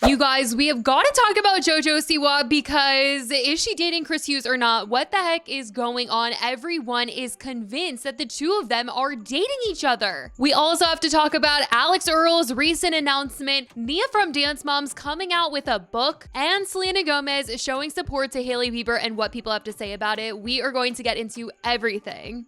You guys, we have got to talk about JoJo Siwa because is she dating Chris Hughes or not? What the heck is going on? Everyone is convinced that the two of them are dating each other. We also have to talk about Alix Earle's recent announcement, Nia from Dance Moms coming out with a book, and Selena Gomez showing support to Hailey Bieber and what people have to say about it. We are going to get into everything.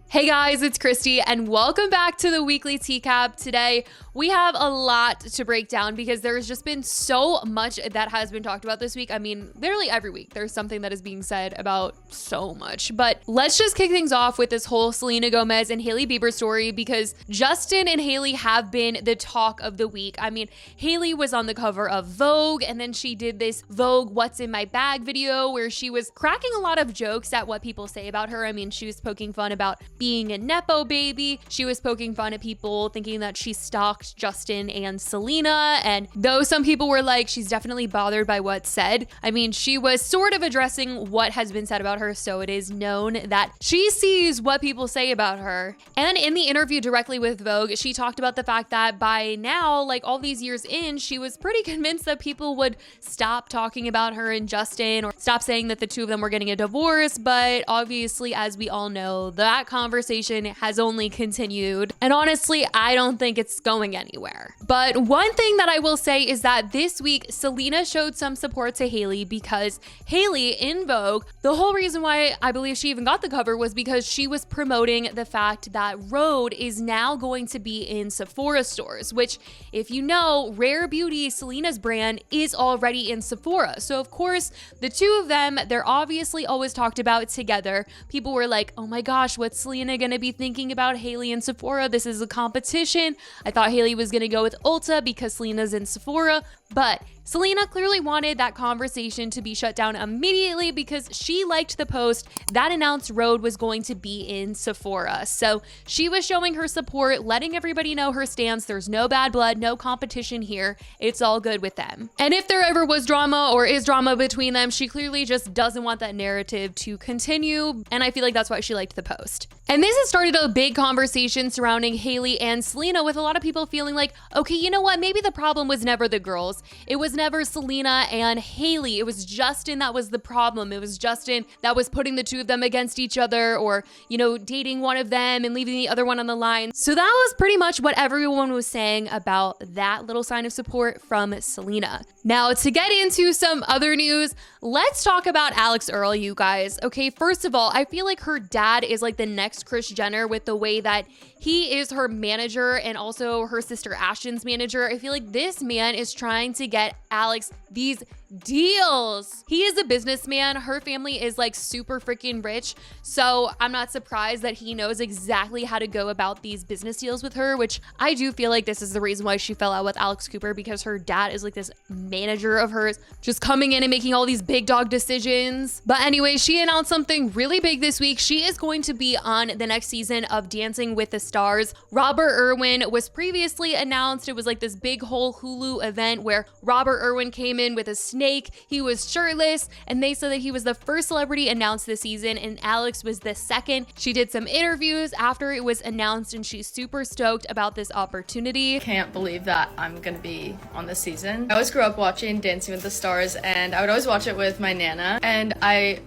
Hey guys, it's Christy and welcome back to the weekly TEACAP. Today, we have a lot to break down because there's just been so much that has been talked about this week. I mean, literally every week there's something that is being said about so much. But let's just kick things off with this whole Selena Gomez and Hailey Bieber story because Justin and Hailey have been the talk of the week. I mean, Hailey was on the cover of Vogue and then she did this Vogue What's in My Bag video where she was cracking a lot of jokes at what people say about her. I mean, she was poking fun about being a Nepo baby. She was poking fun at people thinking that she stalked Justin and Selena. And though some people were like, she's definitely bothered by what's said, I mean, she was sort of addressing what has been said about her. So it is known that she sees what people say about her. And in the interview directly with Vogue, she talked about the fact that by now, like all these years in, she was pretty convinced that people would stop talking about her and Justin or stop saying that the two of them were getting a divorce. But obviously, as we all know, that conversation has only continued. And honestly, I don't think it's going anywhere. But one thing that I will say is that this week, Selena showed some support to Hailey because Hailey in Vogue, the whole reason why I believe she even got the cover was because she was promoting the fact that Rhode is now going to be in Sephora stores, which if you know, Rare Beauty, Selena's brand, is already in Sephora. So of course, the two of them, they're obviously always talked about together. People were like, oh my gosh, what's Selena gonna be thinking about Hailey and Sephora? This is a competition. I thought Hailey was gonna go with Ulta because Selena's in Sephora, but Selena clearly wanted that conversation to be shut down immediately because she liked the post that announced Rhode was going to be in Sephora. So she was showing her support, letting everybody know her stance. There's no bad blood, no competition here. It's all good with them. And if there ever was drama or is drama between them, she clearly just doesn't want that narrative to continue. And I feel like that's why she liked the post. And this has started a big conversation surrounding Hailey and Selena with a lot of people feeling like, okay, you know what? Maybe the problem was never the girls. It was never Selena and Hailey. It was Justin that was the problem. It was Justin that was putting the two of them against each other or, you know, dating one of them and leaving the other one on the line. So that was pretty much what everyone was saying about that little sign of support from Selena. Now, to get into some other news, let's talk about Alix Earle, you guys. Okay, first of all, I feel like her dad is like the next Kris Jenner with the way that he is her manager and also her sister Ashton's manager. I feel like this man is trying to get Alix these deals. He is a businessman. Her family is like super freaking rich. So I'm not surprised that he knows exactly how to go about these business deals with her, which I do feel like this is the reason why she fell out with Alex Cooper, because her dad is like this manager of hers, just coming in and making all these big dog decisions. But anyway, she announced something really big this week. She is going to be on the next season of Dancing with the Stars. Robert Irwin was previously announced. It was like this big whole Hulu event where Robert Irwin came in with a snake. He was shirtless and they said that he was the first celebrity announced this season and Alix was the second. She did some interviews after it was announced and she's super stoked about this opportunity. Can't believe that I'm gonna be on this season. I always grew up watching Dancing with the Stars and I would always watch it with my Nana, and I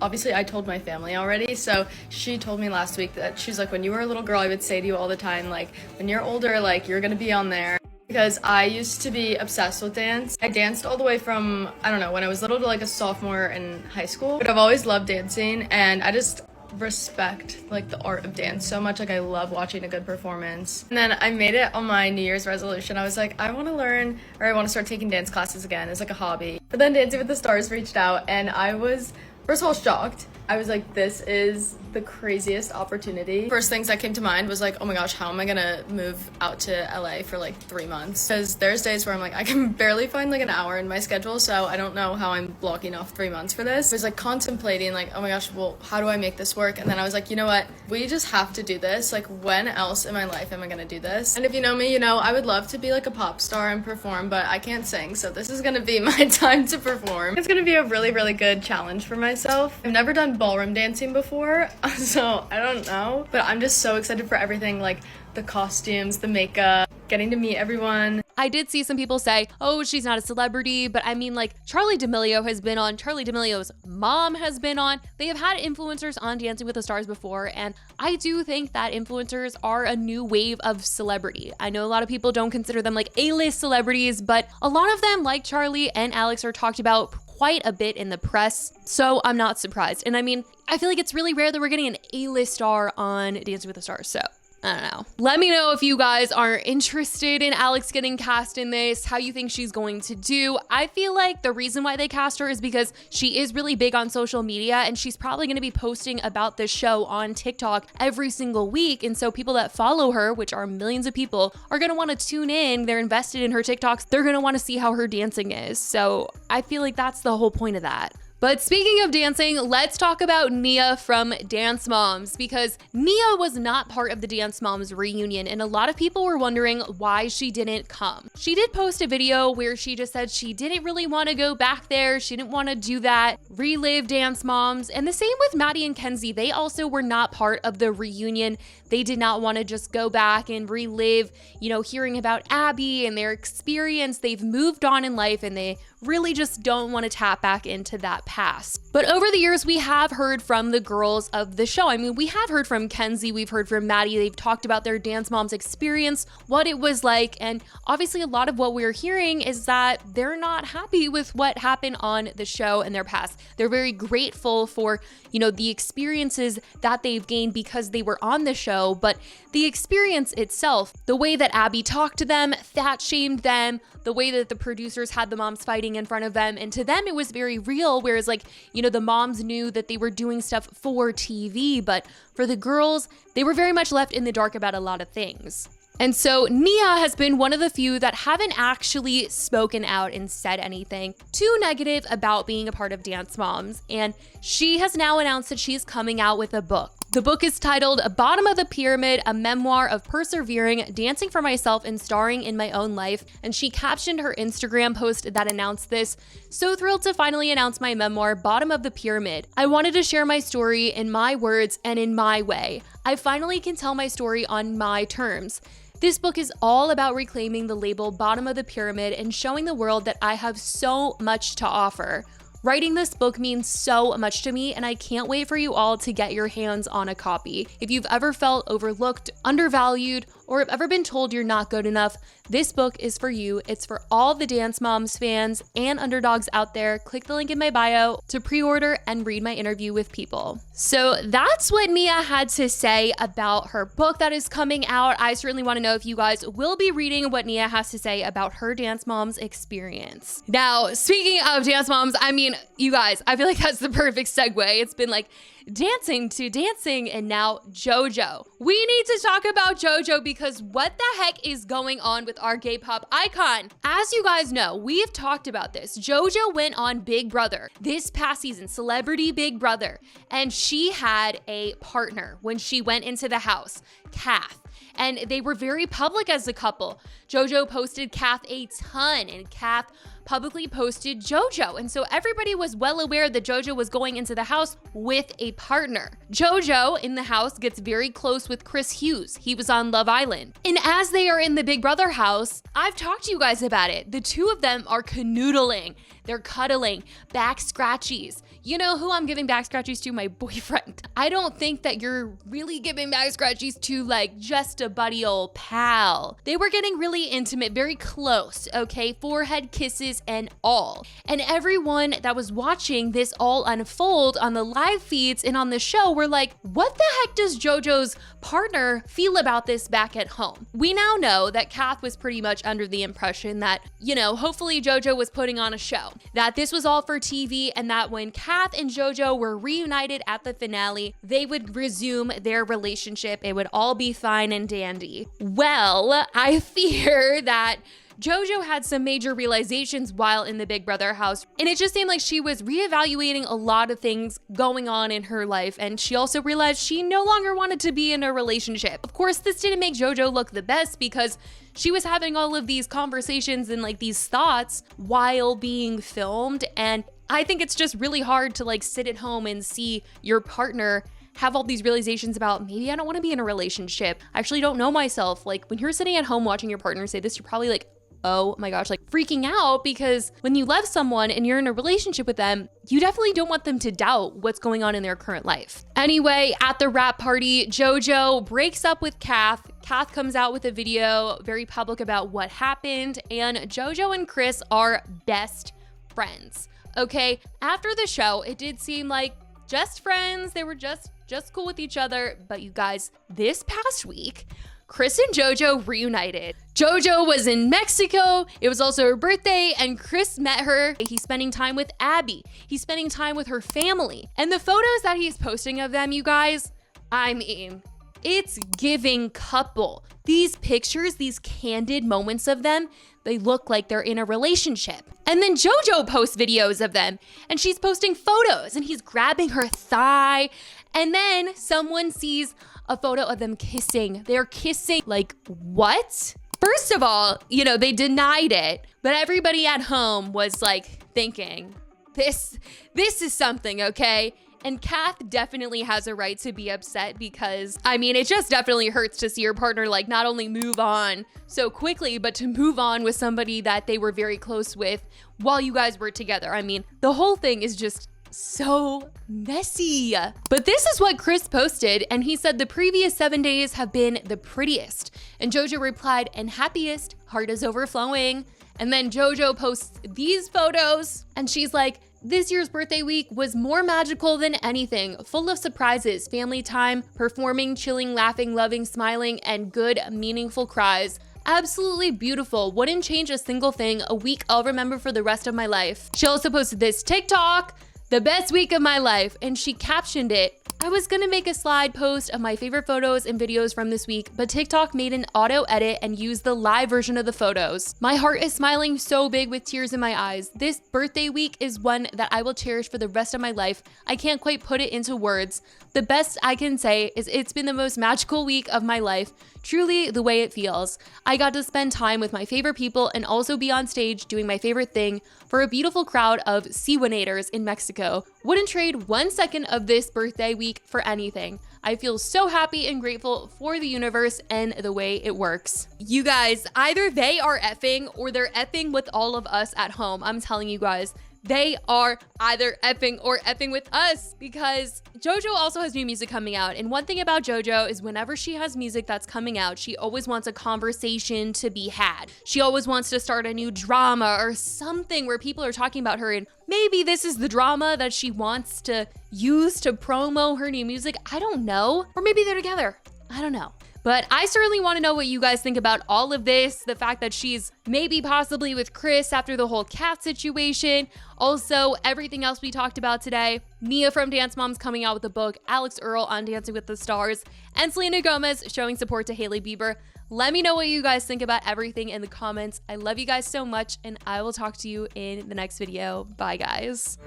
told my family already, so she told me last week that she's like, when you were a little girl, I would say to you all the time, like, when you're older, like, you're gonna be on there. Because I used to be obsessed with dance. I danced all the way from, I don't know, when I was little to like a sophomore in high school. But I've always loved dancing and I just respect like the art of dance so much. Like I love watching a good performance. And then I made it on my New Year's resolution. I was like, I want to learn, or I want to start taking dance classes again as like a hobby. But then Dancing with the Stars reached out and I was, first of all, shocked. I was like, this is the craziest opportunity. First things that came to mind was like, oh my gosh, how am I gonna move out to LA for like 3 months? Because there's days where I'm like, I can barely find like an hour in my schedule, so I don't know how I'm blocking off 3 months for this. I was like contemplating like, oh my gosh, well, how do I make this work? And then I was like, you know what? We just have to do this. Like, when else in my life am I gonna do this? And if you know me, you know, I would love to be like a pop star and perform, but I can't sing, so this is gonna be my time to perform. It's gonna be a really, really good challenge for myself. I've never done ballroom dancing before, so I don't know. But I'm just so excited for everything, like the costumes, the makeup, getting to meet everyone. I did see some people say, oh, she's not a celebrity, but I mean, like, Charli D'Amelio has been on, Charli D'Amelio's mom has been on. They have had influencers on Dancing with the Stars before, and I do think that influencers are a new wave of celebrity. I know a lot of people don't consider them like A-list celebrities, but a lot of them, like Charli and Alix, are talked about quite a bit in the press, so I'm not surprised. And I mean, I feel like it's really rare that we're getting an A-list star on Dancing with the Stars, so I don't know. Let me know if you guys are interested in Alix getting cast in this, how you think she's going to do. I feel like the reason why they cast her is because she is really big on social media, and she's probably going to be posting about this show on TikTok every single week. And so people that follow her, which are millions of people, are going to want to tune in. They're invested in her TikToks. They're going to want to see how her dancing is. So I feel like that's the whole point of that. But speaking of dancing, let's talk about Nia from Dance Moms, because Nia was not part of the Dance Moms reunion, and a lot of people were wondering why she didn't come. She did post a video where she just said she didn't really want to go back there. She didn't want to do that, relive Dance Moms. And the same with Maddie and Kenzie. They also were not part of the reunion. They did not want to just go back and relive, hearing about Abby and their experience. They've moved on in life, and they really just don't want to tap back into that past. But over the years, we have heard from the girls of the show. I mean, we have heard from Kenzie, we've heard from Maddie. They've talked about their Dance Moms experience, what it was like. And obviously a lot of what we're hearing is that they're not happy with what happened on the show in their past. They're very grateful for, the experiences that they've gained because they were on the show, but the experience itself, the way that Abby talked to them, fat shamed them, the way that the producers had the moms fighting in front of them, and to them it was very real, whereas the moms knew that they were doing stuff for TV, but for the girls, they were very much left in the dark about a lot of things. And so Nia has been one of the few that haven't actually spoken out and said anything too negative about being a part of Dance Moms, and she has now announced that she's coming out with a book. The book is titled Bottom of the Pyramid, a memoir of persevering, dancing for myself, and starring in my own life. And she captioned her Instagram post that announced this: "So thrilled to finally announce my memoir, Bottom of the Pyramid. I wanted to share my story in my words and in my way. I finally can tell my story on my terms. This book is all about reclaiming the label Bottom of the Pyramid and showing the world that I have so much to offer. Writing this book means so much to me, and I can't wait for you all to get your hands on a copy. If you've ever felt overlooked, undervalued, or have ever been told you're not good enough, this book is for you. It's for all the Dance Moms fans and underdogs out there. Click the link in my bio to pre-order and read my interview with People." So that's what Nia had to say about her book that is coming out. I certainly want to know if you guys will be reading what Nia has to say about her Dance Moms experience. Now, speaking of Dance Moms, I mean, you guys, I feel like that's the perfect segue. It's been like dancing to dancing, and now JoJo. We need to talk about JoJo because what the heck is going on with our gay pop icon? As you guys know, we have talked about this. JoJo went on Big Brother this past season, Celebrity Big Brother, and she had a partner when she went into the house, Kath. And they were very public as a couple. JoJo posted Kath a ton, and Kath publicly posted JoJo. And so everybody was well aware that JoJo was going into the house with a partner. JoJo in the house gets very close with Chris Hughes. He was on Love Island. And as they are in the Big Brother house, I've talked to you guys about it. The two of them are canoodling. They're cuddling, back scratchies. You know who I'm giving back scratchies to? My boyfriend. I don't think that you're really giving back scratchies to like just a buddy old pal. They were getting really intimate, very close, okay? Forehead kisses and all. And everyone that was watching this all unfold on the live feeds and on the show were like, what the heck does JoJo's partner feel about this back at home? We now know that Kath was pretty much under the impression that, hopefully JoJo was putting on a show, that this was all for TV, and that when Kath and JoJo were reunited at the finale, they would resume their relationship. It would all be fine and dandy. Well, I fear that JoJo had some major realizations while in the Big Brother house, and it just seemed like she was reevaluating a lot of things going on in her life, and she also realized she no longer wanted to be in a relationship. Of course, this didn't make JoJo look the best because she was having all of these conversations and like these thoughts while being filmed, and I think it's just really hard to like sit at home and see your partner have all these realizations about maybe I don't want to be in a relationship. I actually don't know myself. Like when you're sitting at home watching your partner say this, you're probably like, oh my gosh, like freaking out, because when you love someone and you're in a relationship with them, you definitely don't want them to doubt what's going on in their current life. Anyway, at the wrap party, JoJo breaks up with Kath. Kath comes out with a video very public about what happened, and JoJo and Chris are best friends. Okay, after the show, it did seem like just friends. They were just cool with each other. But you guys, this past week, Chris and JoJo reunited. JoJo was in Mexico. It was also her birthday, and Chris met her. He's spending time with Abby. He's spending time with her family. And the photos that he's posting of them, you guys, I mean, it's giving couple. These pictures, these candid moments of them, they look like they're in a relationship. And then JoJo posts videos of them, and she's posting photos, and he's grabbing her thigh. And then someone sees a photo of them kissing. They're kissing. Like, what? First of all, you know, they denied it, but everybody at home was like thinking, this is something, okay? And Kath definitely has a right to be upset because, I mean, it just definitely hurts to see your partner like not only move on so quickly, but to move on with somebody that they were very close with while you guys were together. I mean, the whole thing is just so messy. But this is what Chris posted, and he said the previous 7 days have been the prettiest. And JoJo replied, and happiest, heart is overflowing. And then JoJo posts these photos, and she's like, this year's birthday week was more magical than anything, full of surprises, family time, performing, chilling, laughing, loving, smiling, and good, meaningful cries. Absolutely beautiful. Wouldn't change a single thing. A week I'll remember for the rest of my life. She also posted this TikTok, the best week of my life, and she captioned it, I was gonna make a slide post of my favorite photos and videos from this week, but TikTok made an auto edit and used the live version of the photos. My heart is smiling so big with tears in my eyes. This birthday week is one that I will cherish for the rest of my life. I can't quite put it into words. The best I can say is it's been the most magical week of my life, truly the way it feels. I got to spend time with my favorite people and also be on stage doing my favorite thing for a beautiful crowd of Siwanators in Mexico. Wouldn't trade 1 second of this birthday week for anything. I feel so happy and grateful for the universe and the way it works. You guys, either they are effing or they're effing with all of us at home. I'm telling you guys, they are either effing or effing with us, because JoJo also has new music coming out. And one thing about JoJo is whenever she has music that's coming out, she always wants a conversation to be had. She always wants to start a new drama or something where people are talking about her. And maybe this is the drama that she wants to use to promo her new music. I don't know. Or maybe they're together. I don't know. But I certainly want to know what you guys think about all of this. The fact that she's maybe possibly with Chris after the whole cat situation. Also, everything else we talked about today. Nia from Dance Moms coming out with a book. Alix Earle on Dancing with the Stars. And Selena Gomez showing support to Hailey Bieber. Let me know what you guys think about everything in the comments. I love you guys so much, and I will talk to you in the next video. Bye, guys.